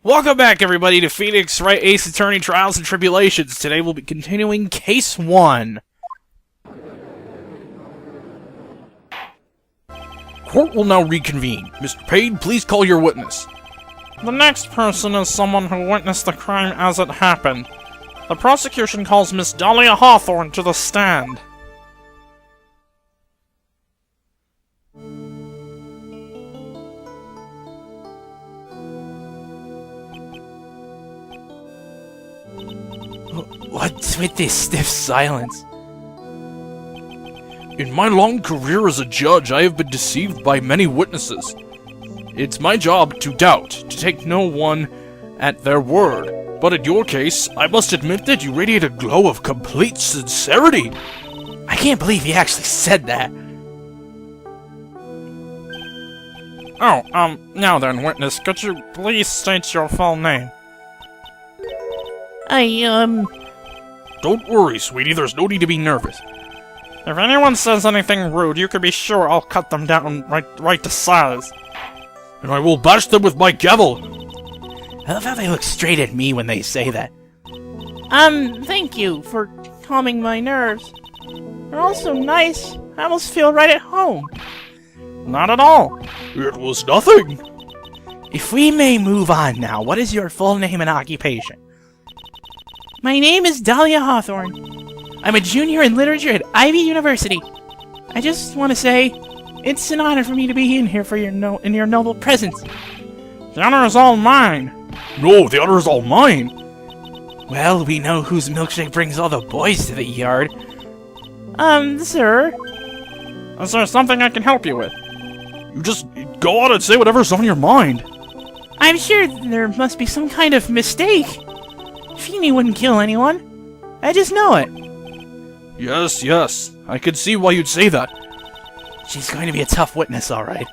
Welcome back, everybody, to Phoenix Wright Ace Attorney Trials and Tribulations. Today we'll be continuing Case 1. Court will now reconvene. Mr. Payne, please call your witness. The next person is someone who witnessed the crime as it happened. The prosecution calls Miss Dahlia Hawthorne to the stand. What's with this stiff silence? In my long career as a judge, I have been deceived by many witnesses. It's my job to doubt, to take no one at their word. But in your case, I must admit that you radiate a glow of complete sincerity. I can't believe he actually said that. Now then, witness, could you please state your full name? Don't worry, sweetie, there's no need to be nervous. If anyone says anything rude, you can be sure I'll cut them down right to size. And I will bash them with my gavel. I love how they look straight at me when they say that. Thank you for calming my nerves. You're all so nice, I almost feel right at home. Not at all. It was nothing. If we may move on now, what is your full name and occupation? My name is Dahlia Hawthorne. I'm a junior in literature at Ivy University. I just want to say, it's an honor for me to be in here for in your noble presence. The honor is all mine. No, the honor is all mine. Well, we know whose milkshake brings all the boys to the yard. Sir? Is there something I can help you with? You just go on and say whatever's on your mind. I'm sure there must be some kind of mistake. Feeney wouldn't kill anyone. I just know it. Yes, I can see why you'd say that. She's going to be a tough witness, all right.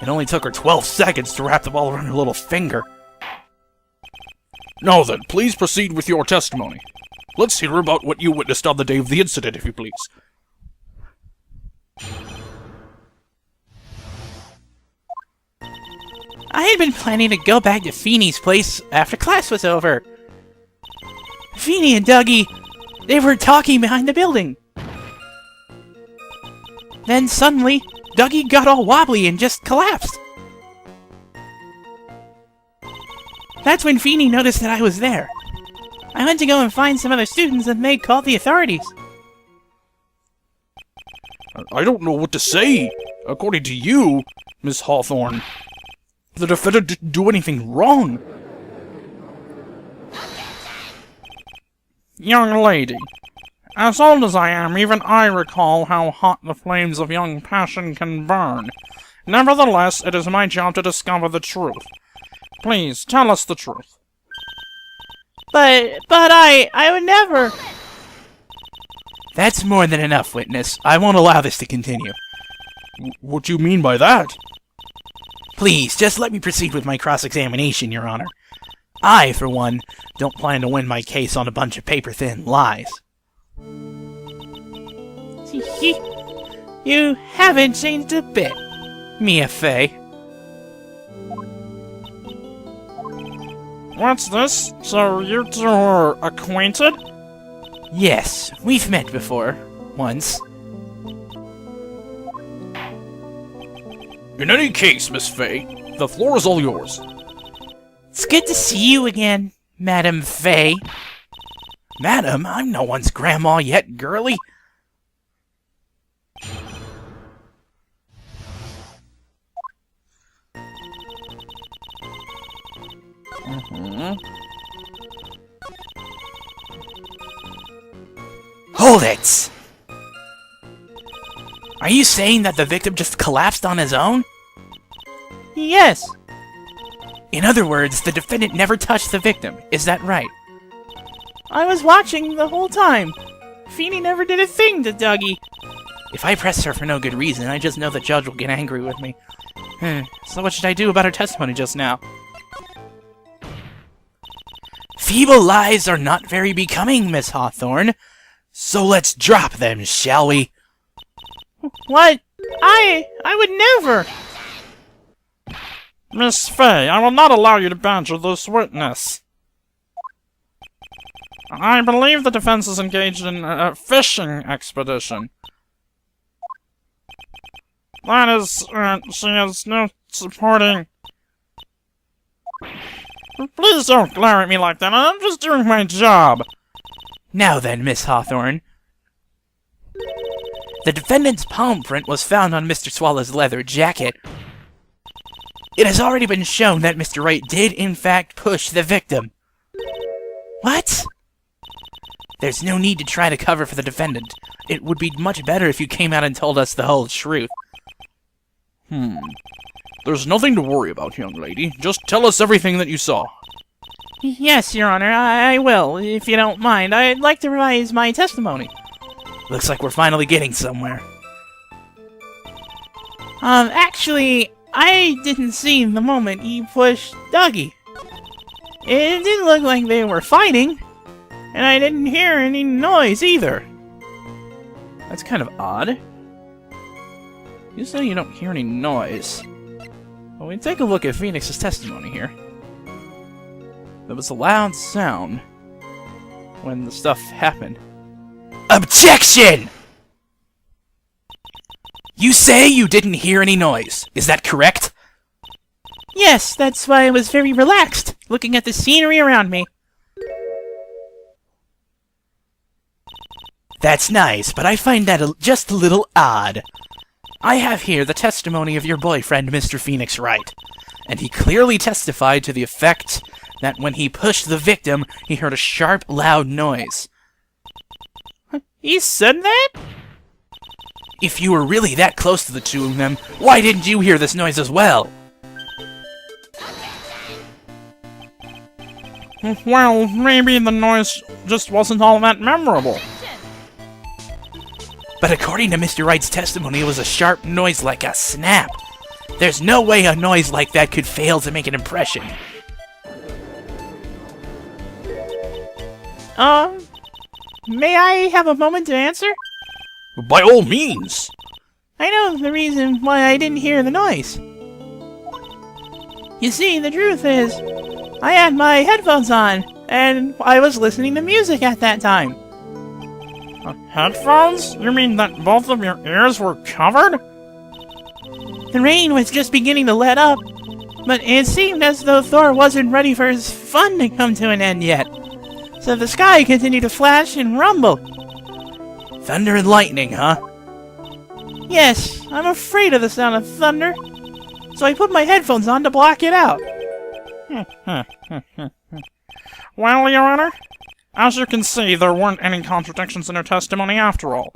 It only took her 12 seconds to wrap the ball around her little finger. Now then, please proceed with your testimony. Let's hear about what you witnessed on the day of the incident, if you please. I had been planning to go back to Feeney's place after class was over. Feeney and Dougie, they were talking behind the building. Then suddenly, Dougie got all wobbly and just collapsed. That's when Feeney noticed that I was there. I went to go and find some other students and they called the authorities. I don't know what to say. According to you, Miss Hawthorne, the defendant didn't do anything wrong. Young lady, as old as I am, even I recall how hot the flames of young passion can burn. Nevertheless, it is my job to discover the truth. Please, tell us the truth. But I would never... That's more than enough, witness. I won't allow this to continue. What do you mean by that? Please, just let me proceed with my cross-examination, Your Honor. I, for one, don't plan to win my case on a bunch of paper-thin lies. You haven't changed a bit, Mia Fey. What's this? So you two are acquainted? Yes, we've met before. Once. In any case, Miss Fey, the floor is all yours. It's good to see you again, Madam Fey. Madam, I'm no one's grandma yet, girlie. Hold it! Are you saying that the victim just collapsed on his own? Yes. In other words, the defendant never touched the victim. Is that right? I was watching the whole time. Feeney never did a thing to Dougie. If I press her for no good reason, I just know the judge will get angry with me. So what should I do about her testimony just now? Feeble lies are not very becoming, Miss Hawthorne. So let's drop them, shall we? What? I would never! Miss Fay, I will not allow you to badger this witness. I believe the defense is engaged in a fishing expedition. That is, she has no supporting... Please don't glare at me like that, I'm just doing my job. Now then, Miss Hawthorne. The defendant's palm print was found on Mr. Swallow's leather jacket. It has already been shown that Mr. Wright did, in fact, push the victim. What? There's no need to try to cover for the defendant. It would be much better if you came out and told us the whole truth. There's nothing to worry about, young lady. Just tell us everything that you saw. Yes, Your Honor, I will, if you don't mind. I'd like to revise my testimony. Looks like we're finally getting somewhere. Actually, I didn't see the moment he pushed Dougie. It didn't look like they were fighting, and I didn't hear any noise either. That's kind of odd. You say you don't hear any noise. Well, we take a look at Phoenix's testimony here. There was a loud sound when the stuff happened. Objection! You say you didn't hear any noise. Is that correct? Yes, that's why I was very relaxed, looking at the scenery around me. That's nice, but I find that just a little odd. I have here the testimony of your boyfriend, Mr. Phoenix Wright, and he clearly testified to the effect that when he pushed the victim, he heard a sharp, loud noise. He said that? If you were really that close to the two of them, why didn't you hear this noise as well? Well, maybe the noise just wasn't all that memorable. But according to Mr. Wright's testimony, it was a sharp noise like a snap. There's no way a noise like that could fail to make an impression. May I have a moment to answer? By all means. I know the reason why I didn't hear the noise. You see, the truth is, I had my headphones on, and I was listening to music at that time. Headphones? You mean that both of your ears were covered? The rain was just beginning to let up, but it seemed as though Thor wasn't ready for his fun to come to an end yet. So the sky continued to flash and rumble. Thunder and lightning, huh? Yes, I'm afraid of the sound of thunder, so I put my headphones on to block it out. Well, Your Honor, as you can see, there weren't any contradictions in her testimony after all.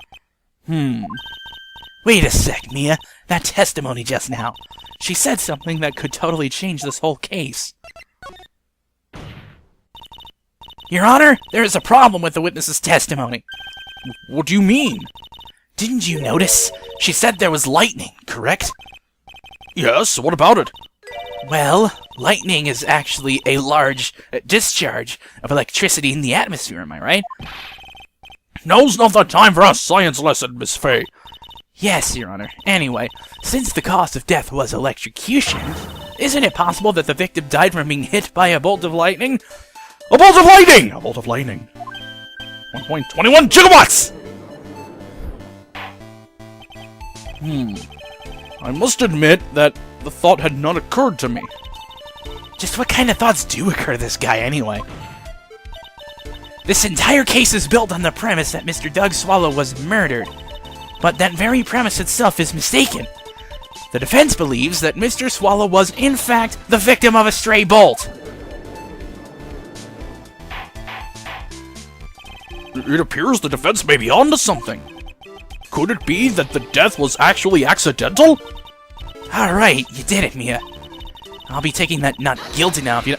Wait a sec, Mia. That testimony just now. She said something that could totally change this whole case. Your Honor, there is a problem with the witness's testimony. What do you mean? Didn't you notice? She said there was lightning, correct? Yes, what about it? Well, lightning is actually a large discharge of electricity in the atmosphere, am I right? Now's not the time for a science lesson, Miss Fay. Yes, Your Honor. Anyway, since the cause of death was electrocution, isn't it possible that the victim died from being hit by a bolt of lightning? A bolt of lightning! A bolt of lightning. 1.21 gigawatts! I must admit that the thought had not occurred to me. Just what kind of thoughts do occur to this guy, anyway? This entire case is built on the premise that Mr. Doug Swallow was murdered. But that very premise itself is mistaken. The defense believes that Mr. Swallow was, in fact, the victim of a stray bolt. It appears the defense may be onto something. Could it be that the death was actually accidental? Alright, you did it, Mia. I'll be taking that not guilty now if you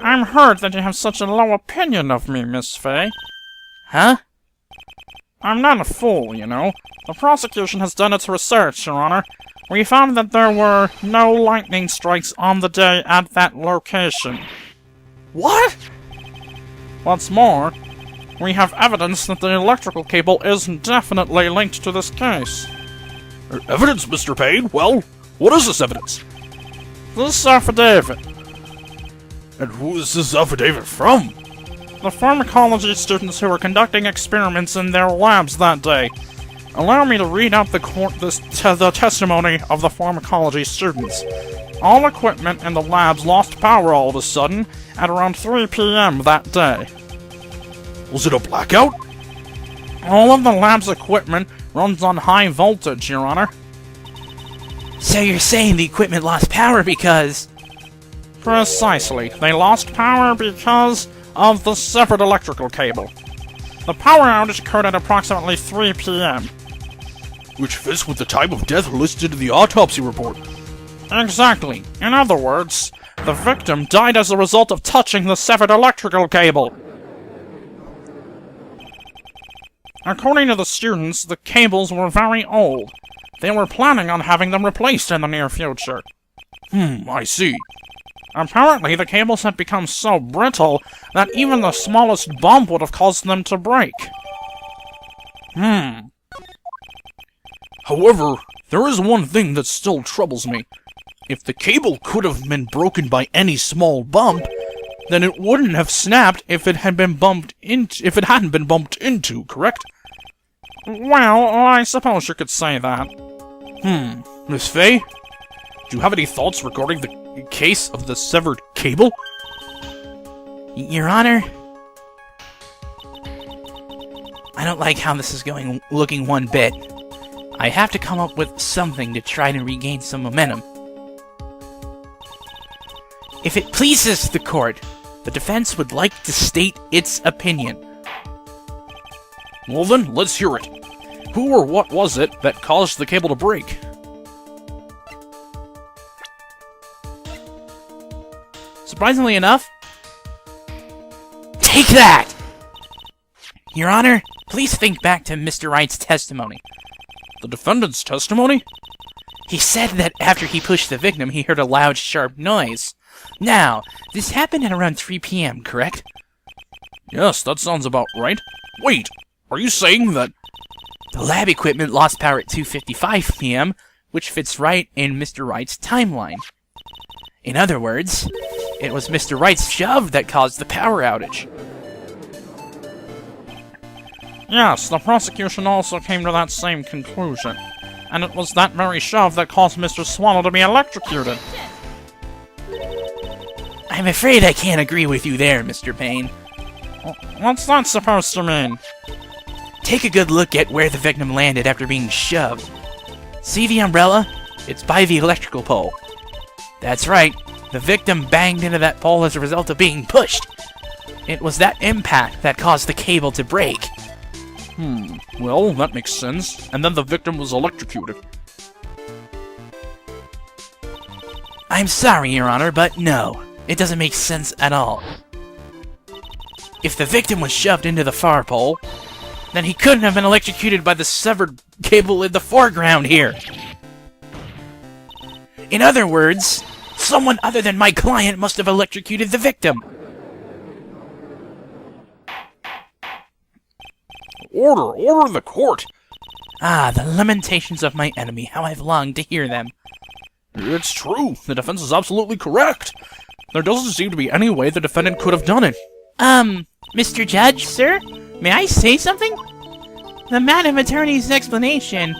I'm hurt that you have such a low opinion of me, Miss Fay. Huh? I'm not a fool, you know. The prosecution has done its research, Your Honor. We found that there were no lightning strikes on the day at that location. What? What's more, We have evidence that the electrical cable is definitely linked to this case. Evidence, Mr. Payne? Well, what is this evidence? This affidavit. And who is this affidavit from? The pharmacology students who were conducting experiments in their labs that day. Allow me to read out the testimony of the pharmacology students. All equipment in the labs lost power all of a sudden at around 3 p.m. that day. Was it a blackout? All of the lab's equipment runs on high voltage, Your Honor. So you're saying the equipment lost power because... Precisely. They lost power because of the severed electrical cable. The power outage occurred at approximately 3 p.m. Which fits with the time of death listed in the autopsy report. Exactly. In other words, the victim died as a result of touching the severed electrical cable. According to the students, the cables were very old. They were planning on having them replaced in the near future. I see. Apparently, the cables had become so brittle that even the smallest bump would have caused them to break. However, there is one thing that still troubles me. If the cable could have been broken by any small bump, then it wouldn't have snapped if it hadn't been bumped into, correct? Well, I suppose you could say that. Miss Faye? Do you have any thoughts regarding the case of the severed cable? Your Honor, I don't like how this is looking one bit. I have to come up with something to try to regain some momentum. If it pleases the court, the defense would like to state its opinion. Well then, let's hear it. Who or what was it that caused the cable to break? Surprisingly enough... Take that! Your Honor, please think back to Mr. Wright's testimony. The defendant's testimony? He said that after he pushed the victim, he heard a loud, sharp noise. Now, this happened at around 3 p.m., correct? Yes, that sounds about right. Wait, are you saying that... The lab equipment lost power at 2:55 p.m., which fits right in Mr. Wright's timeline. In other words, it was Mr. Wright's shove that caused the power outage. Yes, the prosecution also came to that same conclusion. And it was that very shove that caused Mr. Swallow to be electrocuted. I'm afraid I can't agree with you there, Mr. Payne. What's that supposed to mean? Take a good look at where the victim landed after being shoved. See the umbrella? It's by the electrical pole. That's right, the victim banged into that pole as a result of being pushed. It was that impact that caused the cable to break. Well, that makes sense. And then the victim was electrocuted. I'm sorry, Your Honor, but no. It doesn't make sense at all. If the victim was shoved into the far pole, then he couldn't have been electrocuted by the severed cable in the foreground here. In other words, someone other than my client must have electrocuted the victim. Order the court! Ah, the lamentations of my enemy, how I've longed to hear them. It's true, the defense is absolutely correct. There doesn't seem to be any way the defendant could have done it. Mr. Judge, sir? May I say something? The Madam Attorney's explanation.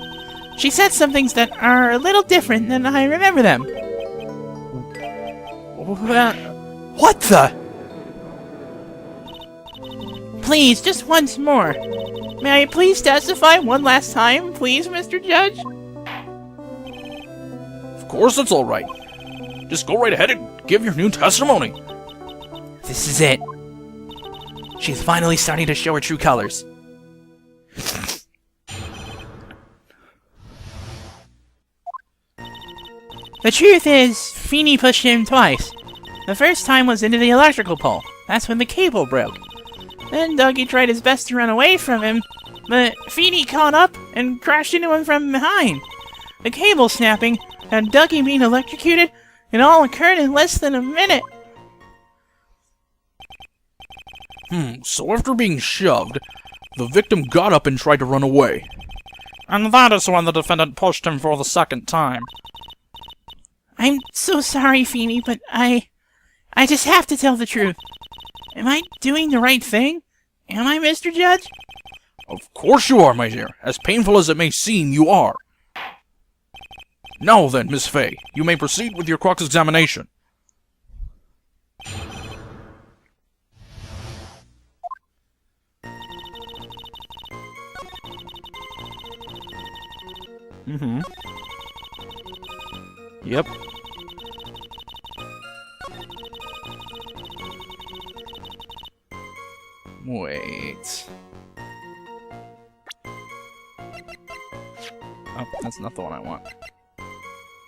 She said some things that are a little different than I remember them. What the? Please, just once more. May I please testify one last time, please, Mr. Judge? Of course it's alright. Just go right ahead and give your new testimony. This is it. She's finally starting to show her true colors. The truth is, Feeney pushed him twice. The first time was into the electrical pole. That's when the cable broke. Then Dougie tried his best to run away from him, but Feeney caught up and crashed into him from behind. The cable snapping and Dougie being electrocuted, it all occurred in less than a minute. So after being shoved, the victim got up and tried to run away. And that is when the defendant pushed him for the second time. I'm so sorry, Feeny, but I just have to tell the truth. Am I doing the right thing? Am I, Mr. Judge? Of course you are, my dear. As painful as it may seem, you are. Now then, Miss Fay, you may proceed with your cross-examination. Yep. Wait. Oh, that's not the one I want.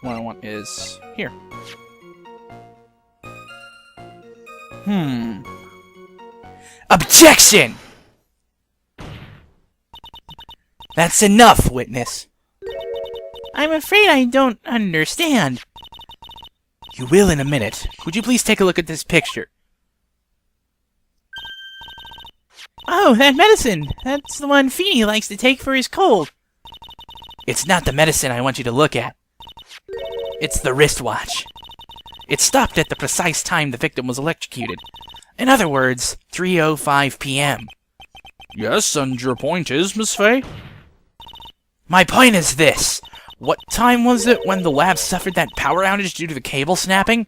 What I want is here. Objection! That's enough, witness. I'm afraid I don't understand. You will in a minute. Would you please take a look at this picture? Oh, that medicine! That's the one Feeny likes to take for his cold. It's not the medicine I want you to look at. It's the wristwatch. It stopped at the precise time the victim was electrocuted. In other words, 3:05 p.m. Yes, and your point is, Miss Fay? My point is this. What time was it when the lab suffered that power outage due to the cable snapping?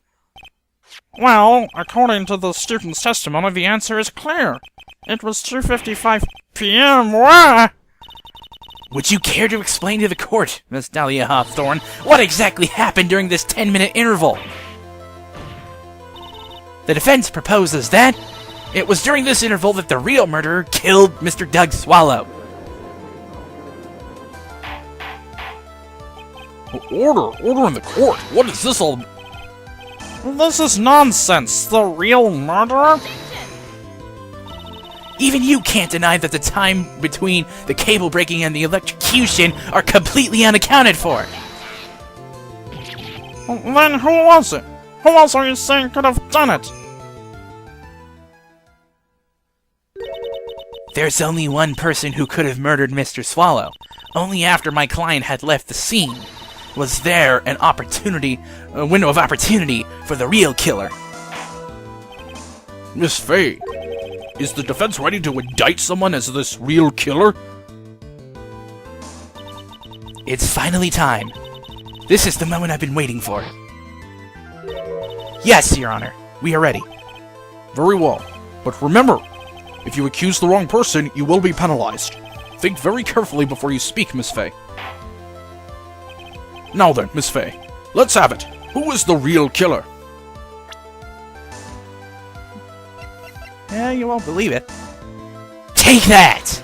Well, according to the student's testimony, the answer is clear. It was 2:55 p.m. Wah! Would you care to explain to the court, Miss Dahlia Hawthorne, what exactly happened during this 10-minute interval? The defense proposes that it was during this interval that the real murderer killed Mr. Doug Swallow. Order in the court. What is this all? This is nonsense. The real murderer? Even you can't deny that the time between the cable breaking and the electrocution are completely unaccounted for. Then who was it? Who else are you saying could have done it? There's only one person who could have murdered Mr. Swallow. Only after my client had left the scene was there a window of opportunity for the real killer. Miss Fay, is the defense ready to indict someone as this real killer? It's finally time. This is the moment I've been waiting for. Yes, Your Honor. We are ready. Very well. But remember, if you accuse the wrong person, you will be penalized. Think very carefully before you speak, Miss Fay. Now then, Miss Fay, let's have it. Who is the real killer? Yeah, you won't believe it. Take that!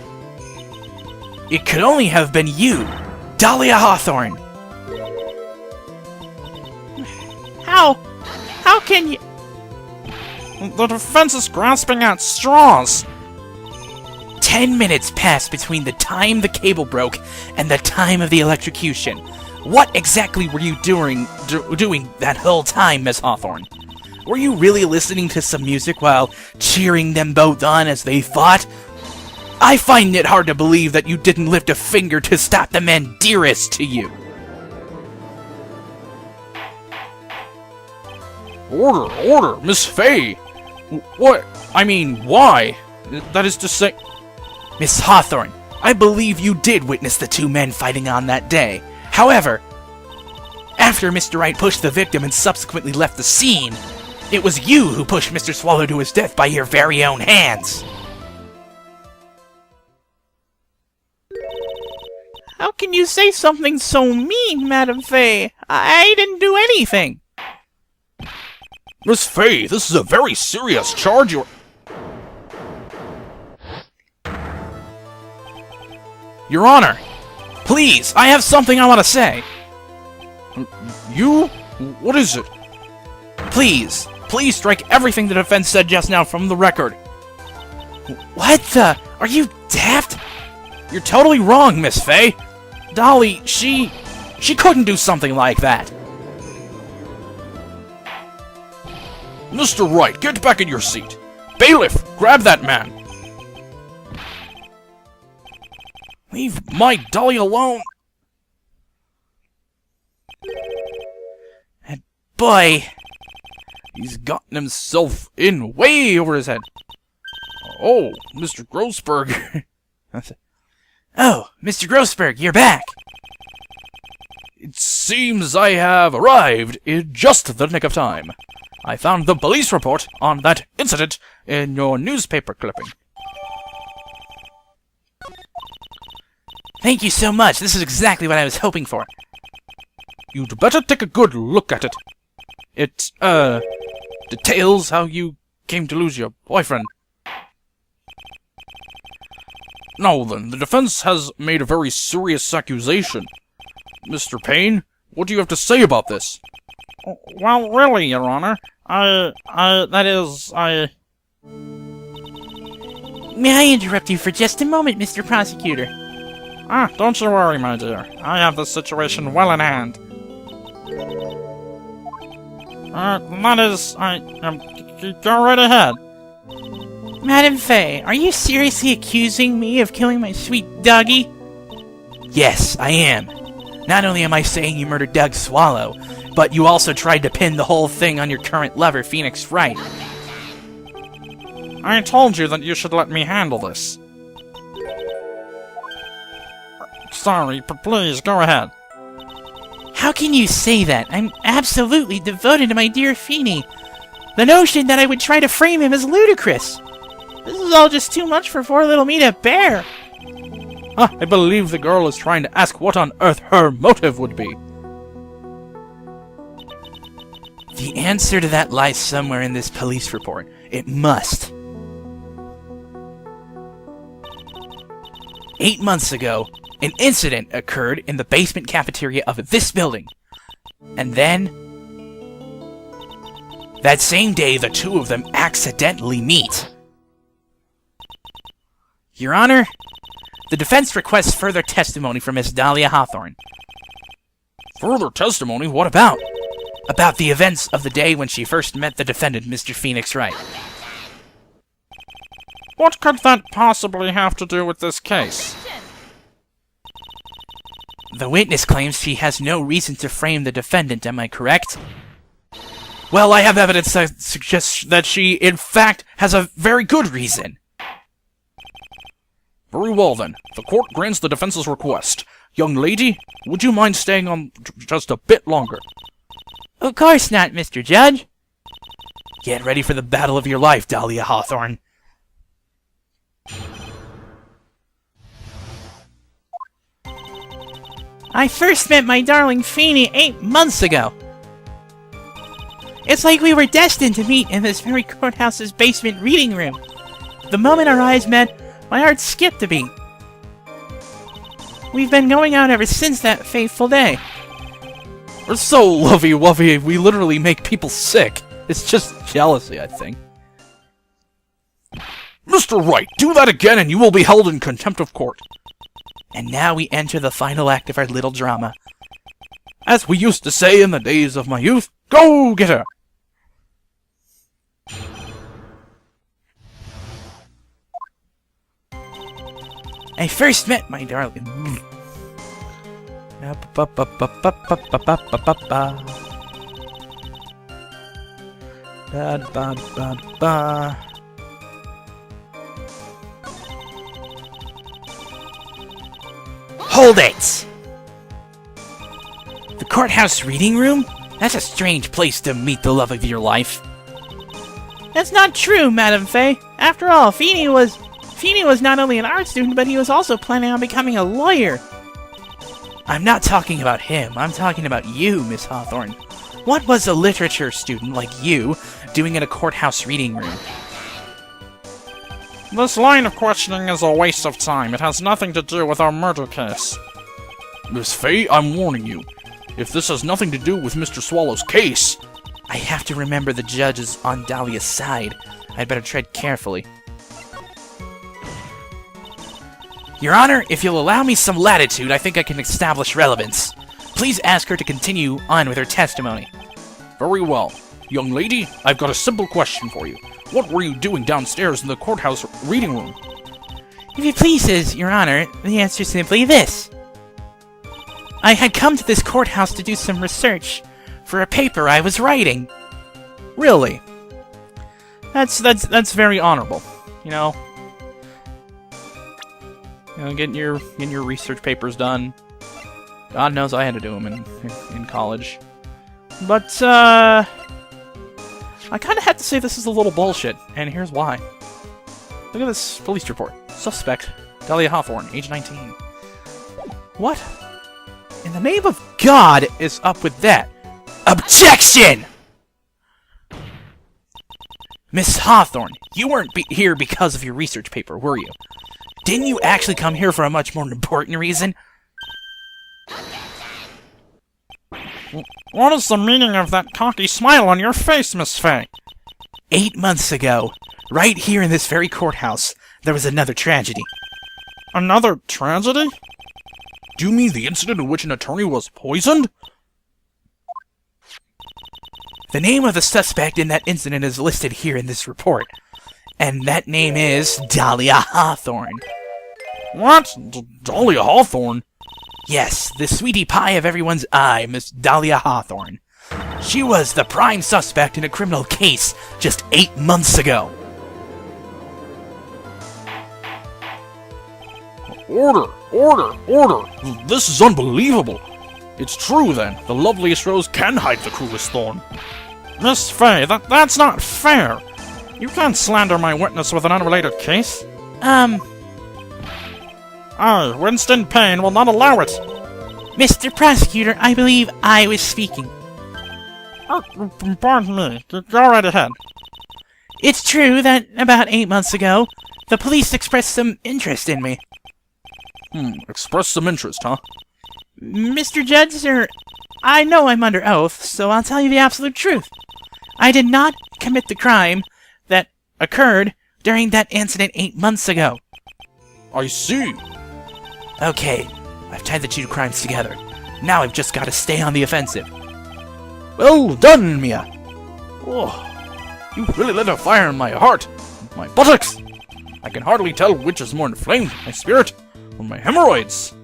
It could only have been you, Dahlia Hawthorne. How can you... The defense is grasping at straws. 10 minutes passed between the time the cable broke and the time of the electrocution. What exactly were you doing that whole time, Miss Hawthorne? Were you really listening to some music while cheering them both on as they fought? I find it hard to believe that you didn't lift a finger to stop the man dearest to you. Order, Miss Fay! What? I mean, why? That is to say... Miss Hawthorne, I believe you did witness the two men fighting on that day. However, after Mr. Wright pushed the victim and subsequently left the scene, it was you who pushed Mr. Swallow to his death by your very own hands. How can you say something so mean, Madam Fay? I didn't do anything. Miss Fay, this is a very serious charge you're... Your Honor, please, I have something I want to say. You? What is it? Please strike everything the defense said just now from the record. What the? Are you daft? You're totally wrong, Miss Fay. Dolly, she couldn't do something like that. Mr. Wright, get back in your seat. Bailiff, grab that man! Leave my dolly alone! And boy, He's gotten himself in way over his head. Oh, Mr. Grossberg. oh, Mr. Grossberg, you're back. It seems I have arrived in just the nick of time. I found the police report on that incident in your newspaper clipping. Thank you so much. This is exactly what I was hoping for. You'd better take a good look at it. It, details how you came to lose your boyfriend. Now then, the defense has made a very serious accusation. Mr. Payne, what do you have to say about this? Well, really, Your Honor, May I interrupt you for just a moment, Mr. Prosecutor? Don't you worry, my dear. I have the situation well in hand. Go right ahead. Madam Fay, are you seriously accusing me of killing my sweet doggy? Yes, I am. Not only am I saying you murdered Doug Swallow, but you also tried to pin the whole thing on your current lover, Phoenix Wright. I told you that you should let me handle this. Sorry, but please, go ahead. How can you say that? I'm absolutely devoted to my dear Feeny. The notion that I would try to frame him is ludicrous. This is all just too much for poor little me to bear. I believe the girl is trying to ask what on earth her motive would be. The answer to that lies somewhere in this police report. It must. 8 months ago, an incident occurred in the basement cafeteria of this building. And then, that same day, the two of them accidentally meet. Your Honor, the defense requests further testimony from Miss Dahlia Hawthorne. Further testimony? What about? About the events of the day when she first met the defendant, Mr. Phoenix Wright. What could that possibly have to do with this case? The witness claims she has no reason to frame the defendant, am I correct? Well, I have evidence that suggests that she, in fact, has a very good reason. Very well then. The court grants the defense's request. Young lady, would you mind staying on just a bit longer? Of course not, Mr. Judge. Get ready for the battle of your life, Dahlia Hawthorne. I first met my darling Feeny 8 months ago. It's like we were destined to meet in this very courthouse's basement reading room. The moment our eyes met, my heart skipped a beat. We've been going out ever since that fateful day. We're so lovey-wovey, we literally make people sick. It's just jealousy, I think. Mr. Wright, do that again and you will be held in contempt of court. And now we enter the final act of our little drama. As we used to say in the days of my youth, go get her! I first met my darling... Hold it! The courthouse reading room? That's a strange place to meet the love of your life. That's not true, Madam Fay. After all, Feeny was not only an art student, but he was also planning on becoming a lawyer. I'm not talking about him. I'm talking about you, Miss Hawthorne. What was a literature student like you doing in a courthouse reading room? This line of questioning is a waste of time. It has nothing to do with our murder case. Miss Fay, I'm warning you. If this has nothing to do with Mr. Swallow's case... I have to remember the judge is on Dahlia's side. I'd better tread carefully. Your Honor, if you'll allow me some latitude, I think I can establish relevance. Please ask her to continue on with her testimony. Very well. Young lady, I've got a simple question for you. What were you doing downstairs in the courthouse reading room? If it pleases, Your Honor, the answer is simply this. I had come to this courthouse to do some research for a paper I was writing. Really? That's very honorable. You know, getting your research papers done. God knows I had to do them in college. But I kind of had to say this is a little bullshit, and here's why. Look at this police report. Suspect, Dahlia Hawthorne, age 19. What in the name of God is up with that? Objection! Miss Hawthorne, you weren't here because of your research paper, were you? Didn't you actually come here for a much more important reason? What is the meaning of that cocky smile on your face, Miss Fay? 8 months ago, right here in this very courthouse, there was another tragedy. Another tragedy? Do you mean the incident in which an attorney was poisoned? The name of the suspect in that incident is listed here in this report. And that name is Dahlia Hawthorne. What? Dahlia Hawthorne? Yes, the sweetie pie of everyone's eye, Miss Dahlia Hawthorne. She was the prime suspect in a criminal case just 8 months ago. Order! Order! Order! This is unbelievable! It's true, then. The loveliest rose can hide the cruelest thorn. Miss Fay, that's not fair! You can't slander my witness with an unrelated case. I, Winston Payne, will not allow it! Mr. Prosecutor, I believe I was speaking. Pardon me. Go right ahead. It's true that about 8 months ago, the police expressed some interest in me. Express some interest, huh? Mr. Judge, sir, I know I'm under oath, so I'll tell you the absolute truth. I did not commit the crime that occurred during that incident 8 months ago. I see. Okay, I've tied the two crimes together. Now I've just got to stay on the offensive. Well done, Mia. Oh, you really lit a fire in my heart, my buttocks. I can hardly tell which is more inflamed, my spirit or my hemorrhoids.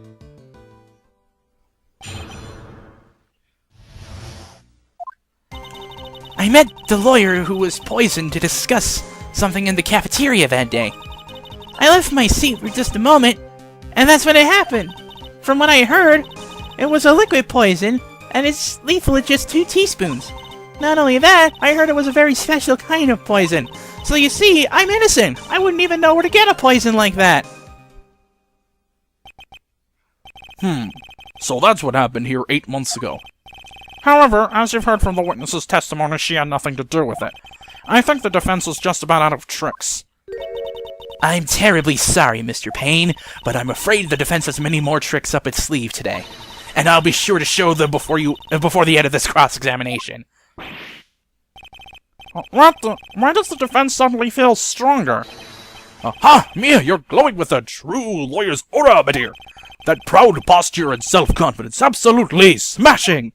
I met the lawyer who was poisoned to discuss something in the cafeteria that day. I left my seat for just a moment, and that's when it happened. From what I heard, it was a liquid poison, and it's lethal at just 2 teaspoons. Not only that, I heard it was a very special kind of poison. So you see, I'm innocent. I wouldn't even know where to get a poison like that. So that's what happened here 8 months ago. However, as you've heard from the witness's testimony, she had nothing to do with it. I think the defense is just about out of tricks. I'm terribly sorry, Mr. Payne, but I'm afraid the defense has many more tricks up its sleeve today. And I'll be sure to show them before the end of this cross-examination. What the? Why does the defense suddenly feel stronger? Aha! Mia, you're glowing with a true lawyer's aura, my dear. That proud posture and self-confidence, absolutely smashing!